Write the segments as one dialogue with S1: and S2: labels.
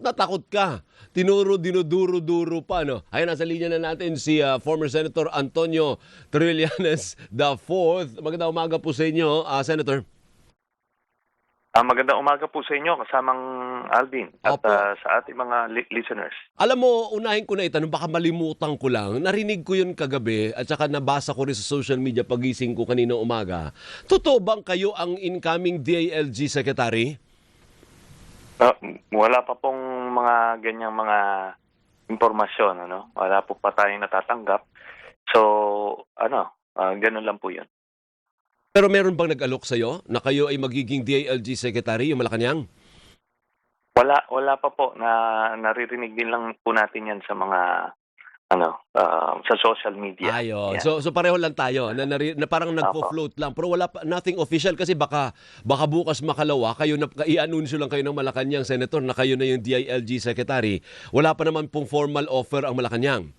S1: na takot ka. Dinuduro-duro pa, no? Ayun, nasa linya na natin si former Senator Antonio Trillanes IV. Magandang umaga po sa inyo, Senator.
S2: Magandang umaga po sa inyo, kasamang Alvin at
S1: Opo.
S2: sa ating mga listeners.
S1: Alam mo, unahin ko na itanong, baka malimutan ko lang. Narinig ko yun kagabi at saka nabasa ko rin sa social media pagising ko kaninang umaga. Totoo bang kayo ang incoming DILG Secretary?
S2: Wala pa pong mga ganyang mga impormasyon, ano? Wala po pa tayong natatanggap. So, ganun lang po yun.
S1: Pero meron bang nag-alok sa'yo na kayo ay magiging DILG Secretary, yung Malacanang?
S2: Wala pa po na naririnig din lang po natin yan sa mga sa social media.
S1: Ayun.
S2: Yan.
S1: So pareho lang tayo na parang
S2: Opo.
S1: nagfo-float lang pero wala pa, nothing official kasi baka bukas makalawa kayo na i-anunsyo lang kayo ng Malacanang Senator na kayo na yung DILG Secretary. Wala pa naman pong formal offer ang Malacanang.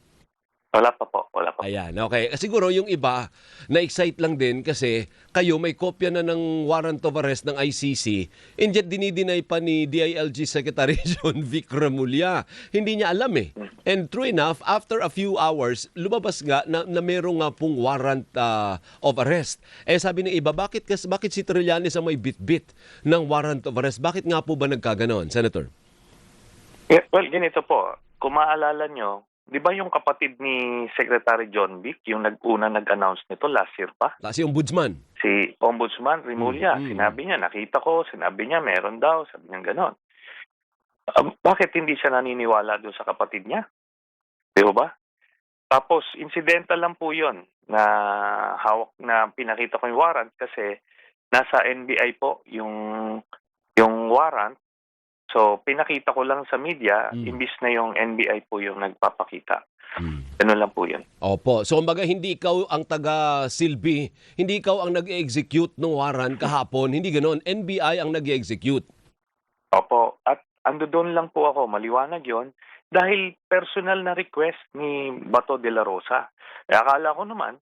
S2: Wala pa po.
S1: Ayan, okay. Siguro yung iba, na-excite lang din kasi kayo may kopya na ng warrant of arrest ng ICC, and yet dinideny pa ni DILG Secretary John Vic Remulla. Hindi niya alam eh. And true enough, after a few hours, lumabas nga na merong nga pong warrant of arrest. Eh sabi ng iba, bakit si Trillanes ang may bit-bit ng warrant of arrest? Bakit nga po ba nagkaganon, Senator?
S2: Yeah, well, ganito po. Kung maalala nyo, di ba yung kapatid ni Secretary John Vic, yung nag-announce nito last year pa?
S1: Si Ombudsman.
S2: Si Ombudsman Remulla, sinabi niya, nakita ko, sinabi niya, meron daw, sabi niya gano'n. Bakit hindi siya naniniwala doon sa kapatid niya? Di ba? Tapos, incidental lang po yun na hawak na pinakita ko yung warrant kasi nasa NBI po yung warrant. So, pinakita ko lang sa media, imbis na yung NBI po yung nagpapakita. Ganun lang po yun.
S1: Opo. So, kumbaga, hindi ikaw ang taga-silbi, hindi ikaw ang nag-execute ng warrant kahapon, hindi ganoon. NBI ang nag-execute.
S2: Opo. At ando doon lang po ako, maliwanag yon dahil personal na request ni Bato de la Rosa. Akala ko naman,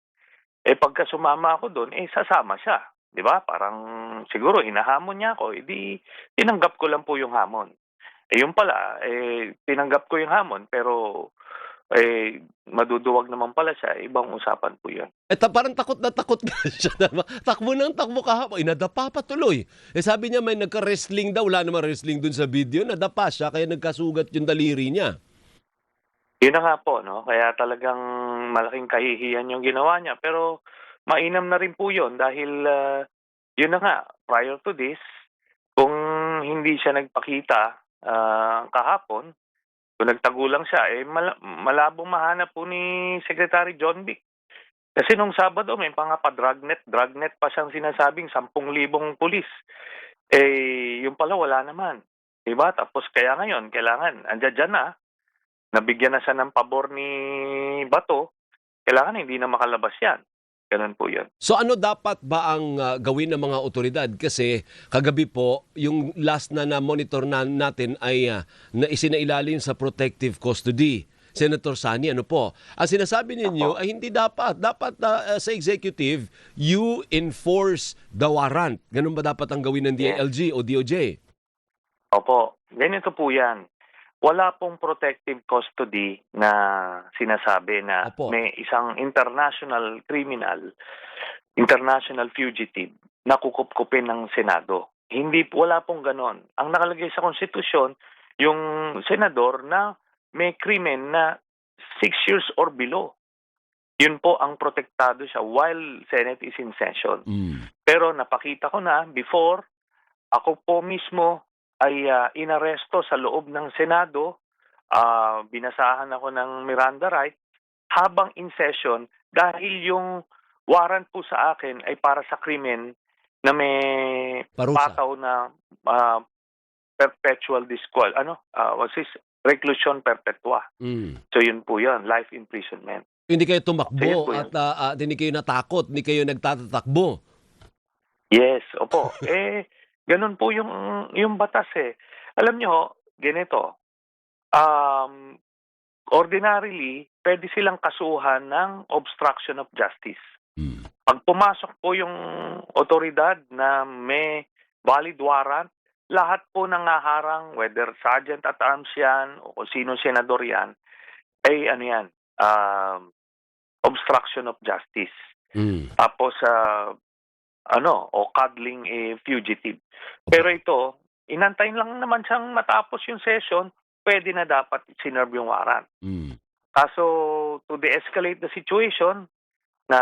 S2: pagka sumama ako doon, sasama siya. Di ba? Parang siguro hinahamon niya ako, tinanggap ko lang po yung hamon. Yung pala, tinanggap ko yung hamon, pero maduduwag naman pala siya, ibang usapan po yun.
S1: Parang takot na siya. Takbo ng takbo kahapon. Nadapa pa tuloy. Sabi niya may nagka-wrestling daw. Wala naman wrestling dun sa video. Nadapa siya, kaya nagkasugat yung daliri niya.
S2: Yun na nga po, no? Kaya talagang malaking kahihiyan yung ginawa niya. Pero mainam na rin po yun dahil yun na nga, prior to this, kung hindi siya nagpakita kahapon, kung nagtagulang siya, malabong mahanap po ni Secretary John Vic. Kasi nung Sabado, may dragnet pa siyang sinasabing 10,000 pulis. Yung pala wala naman. Diba? Tapos kaya ngayon, kailangan, andyan na, nabigyan na siya ng pabor ni Bato, kailangan hindi na makalabas yan. Ganun po yun.
S1: So ano dapat ba ang gawin ng mga otoridad? Kasi kagabi po, yung last na monitor natin ay na isinailalim sa protective custody. Senator Sani, ano po? Ang sinasabi ninyo ay hindi dapat. Dapat sa executive, you enforce the warrant. Ganun ba dapat ang gawin ng DILG o DOJ?
S2: Opo, ganito po yan. Wala pong protective custody na sinasabi na
S1: Opo.
S2: may isang international criminal, international fugitive na kukupkupin ng Senado. Wala pong ganon. Ang nakalagay sa konstitusyon, yung senador na may krimen na 6 years or below. Yun po ang protektado siya while Senate is in session. Pero napakita ko na before, ako po mismo ay inaresto sa loob ng Senado, binasahan ako ng Miranda right habang in session dahil yung warrant po sa akin ay para sa krimen na may
S1: Parusa.
S2: pataw na perpetual reclusion perpetua. So yun po yun, life imprisonment.
S1: Hindi kayo
S2: So,
S1: tumakbo
S2: yun po
S1: at hindi kayo natakot, hindi kayo nagtatatakbo.
S2: Yes, opo. Ganun po yung batas eh. Alam nyo, ganito, ordinarily, pwede silang kasuhan ng obstruction of justice. Pag pumasok po yung otoridad na may valid warrant lahat po ng haharang, whether sergeant at arms yan o kung sino senador yan, ay ano yan, obstruction of justice.
S1: Hmm.
S2: Tapos o cuddling a fugitive.
S1: Opo.
S2: Pero ito, inantayin lang naman siyang matapos yung session, pwede na dapat sinerve yung warrant.
S1: Hmm.
S2: Kaso to de-escalate the situation, na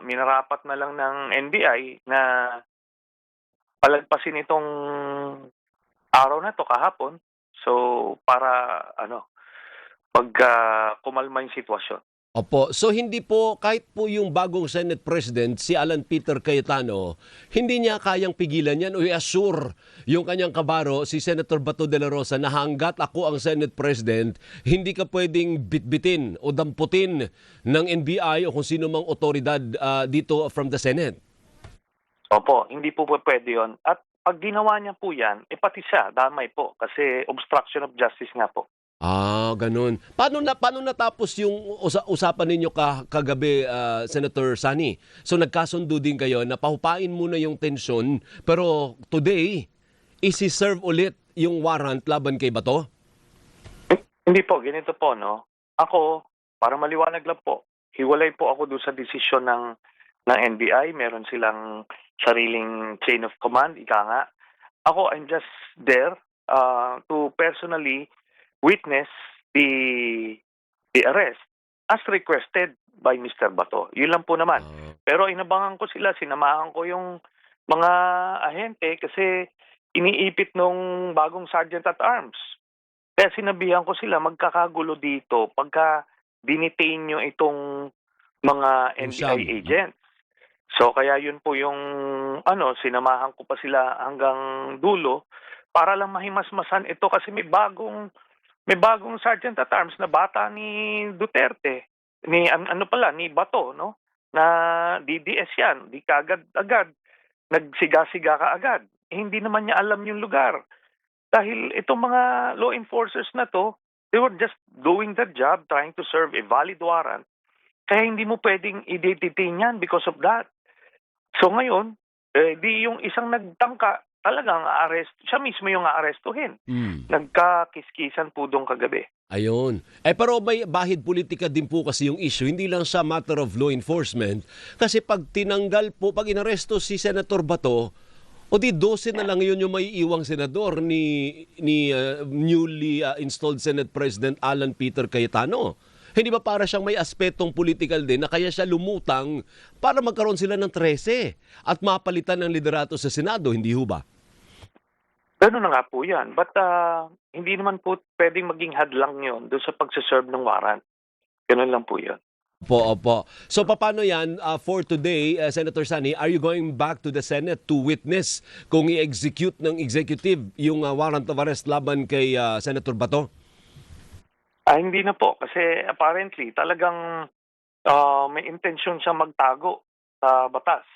S2: minarapat na lang ng NBI na palagpasin itong araw na 'to kahapon. So, para kumalma yung sitwasyon.
S1: Opo. So hindi po, kahit po yung bagong Senate President, si Alan Peter Cayetano, hindi niya kayang pigilan yan o i-assure yung kanyang kabaro, si Senator Bato de la Rosa, na hanggat ako ang Senate President, hindi ka pwedeng bitbitin o damputin ng NBI o kung sino mang otoridad dito from the Senate.
S2: Opo, hindi po puwede yun. At 'pag ginawa niya po yan, pati siya damay po kasi obstruction of justice nga po.
S1: Gano'n. Paano natapos yung usapan ninyo kagabi, Senator Sani? So nagkasundo din kayo na pahupain muna yung tensyon, pero today, isi-serve ulit yung warrant laban kay Bato?
S2: Hindi po, ganito po 'no. Ako, para maliwanag lang po, hiwalay po ako do'n sa desisyon ng NBI. Meron silang sariling chain of command, ika nga. Ako, I'm just there, to personally witness the arrest as requested by Mr. Bato. Yun lang po naman.
S1: Ah,
S2: Pero inabangan ko sila, sinamahan ko yung mga ahente kasi iniipit nung bagong sergeant at arms. Kaya sinabihan ko sila, magkakagulo dito pagka dinitain nyo itong mga
S1: yung
S2: NBI
S1: Sham.
S2: agents. So kaya yun po yung sinamahan ko pa sila hanggang dulo para lang mahimasmasan ito kasi may bagong sergeant at arms na bata ni Duterte, ni Bato, no? Na DDS yan, di kaagad-agad, nagsiga-siga kaagad. Hindi naman niya alam yung lugar. Dahil itong mga law enforcers na 'to, they were just doing their job, trying to serve a valid warrant. Kaya hindi mo puwedeng i-de-detain yan because of that. So ngayon, di yung isang nagtangka talagang siya mismo yung aarestuhin.
S1: Hmm.
S2: Nagkakiskisan po dun kagabi.
S1: Ayun. Pero may bahid politika din po kasi yung issue, hindi lang sa matter of law enforcement. Kasi pag inaresto si Senator Bato, o di 12 na lang yun yung may iwang senador ni newly installed Senate President Alan Peter Cayetano. Hindi ba para siyang may aspetong political din na kaya siya lumutang para magkaroon sila ng 13 at mapalitan ng liderato sa Senado, hindi ho ba?
S2: Gano'n na nga po 'yan. But hindi naman po puwedeng maging hadlang 'yon do'n sa pagse-serve ng warrant. Gano'n lang po 'yon.
S1: Opo, opo. So paano yan for today, Senator Sani, are you going back to the Senate to witness kung i-execute ng executive yung warrant of arrest laban kay Senator Bato?
S2: Hindi na po kasi apparently talagang, may intensyon siyang magtago sa batas.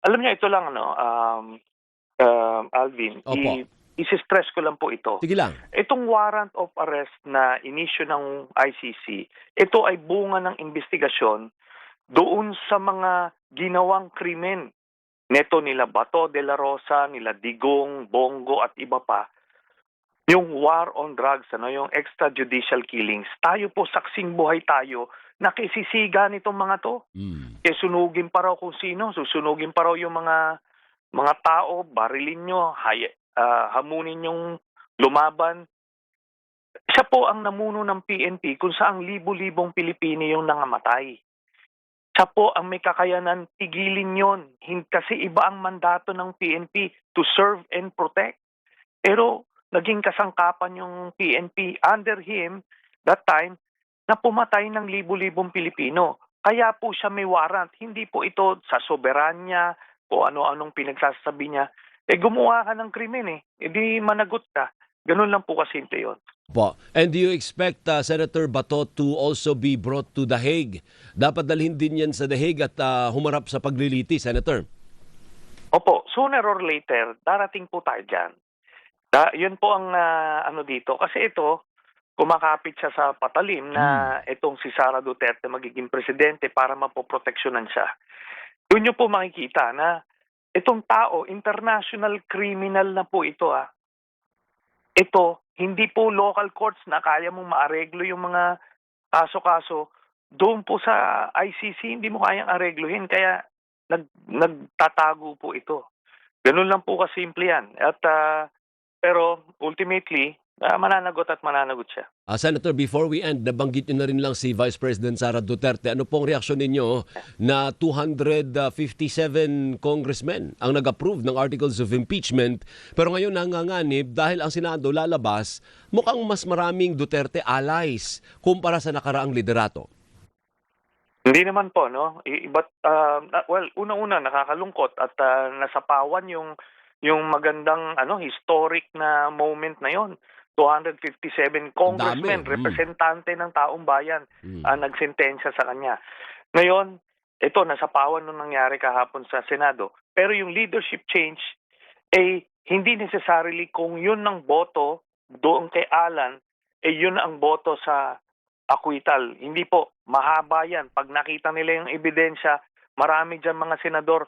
S2: Alam niyo ito lang Alvin,
S1: Opo.
S2: isi-stress ko lang po ito.
S1: Sige lang.
S2: Itong warrant of arrest na inisyu ng ICC, ito ay bunga ng investigasyon doon sa mga ginawang krimen neto nila Bato de la Rosa, nila Digong, Bongo at iba pa. Yung war on drugs, yung extrajudicial killings. Tayo po, saksing buhay tayo, nakisisiga nitong mga to.
S1: Hmm.
S2: Sunugin pa raw kung sino, susunugin pa raw yung mga tao, barilin nyo, hamunin yung lumaban. Siya po ang namuno ng PNP kung saang libo-libong Pilipino yung nangamatay. Siya po ang may kakayanan tigilin yon. Kasi iba ang mandato ng PNP to serve and protect. Pero naging kasangkapan yung PNP under him that time na pumatay ng libo-libong Pilipino. Kaya po siya may warrant. Hindi po ito sa soberanya o ano-anong pinagsasabi niya. Gumawa ka ng krimen di managot ka. Ganun lang po kasimple yun.
S1: Po. And do you expect Senator Bato to also be brought to The Hague? Dapat dalhin din yan sa The Hague at humarap sa pagliliti, Senator.
S2: Opo, sooner or later, darating po tayo dyan. Yun po ang dito. Kasi ito, kumakapit siya sa patalim na itong si Sara Duterte magiging presidente para mapoproteksyonan siya. Doon nyo po makikita na itong tao, international criminal na po ito ito, hindi po local courts na kaya mong maareglo yung mga kaso-kaso. Doon po sa ICC, hindi mo kayang aregluhin. Kaya nagtatago po ito. Ganun lang po kasimple yan. At, pero ultimately, mananagot at mananagot siya.
S1: Senator, before we end, nabanggit nyo na rin lang si Vice President Sara Duterte. Ano pong reaksyon ninyo na 257 congressmen ang nag-approve ng articles of impeachment, pero ngayon nanganganib dahil ang Senado lalabas, mukhang mas maraming Duterte allies kumpara sa nakaraang liderato?
S2: Hindi naman po, no? Well, unang-una nakakalungkot at nasapawan yung magandang historic na moment na yon. 257 congressmen,
S1: Dami.
S2: representante ng taong bayan nagsentensya sa kanya. Ngayon, ito nasapawan nung nangyari kahapon sa Senado. Pero yung leadership change hindi necessarily kung yun ng boto doon kay Alan, yun ang boto sa acquittal. Hindi po, mahaba yan. Pag nakita nila yung ebidensya, marami dyan mga senador,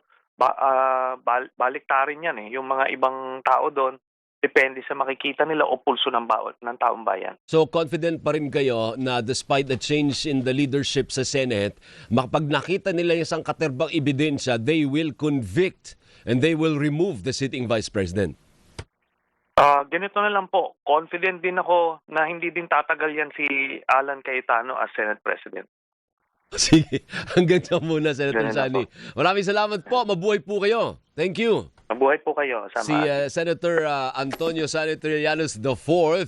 S2: baliktarin yan yung mga ibang tao doon, depende sa makikita nila o pulso ng taong bayan.
S1: So confident pa rin kayo na despite the change in the leadership sa Senate, pag nakita nila yung isang katerbang ebidensya, they will convict and they will remove the sitting Vice President?
S2: Ganito na lang po, confident din ako na hindi din tatagal yan si Alan Cayetano as Senate President.
S1: Sige, hanggang dyan muna, Senator
S2: Ganun na
S1: Sani. Maraming salamat po. Mabuhay po kayo. Thank you.
S2: Mabuhay po kayo.
S1: Si Senator Antonio Sani Trillanos IV.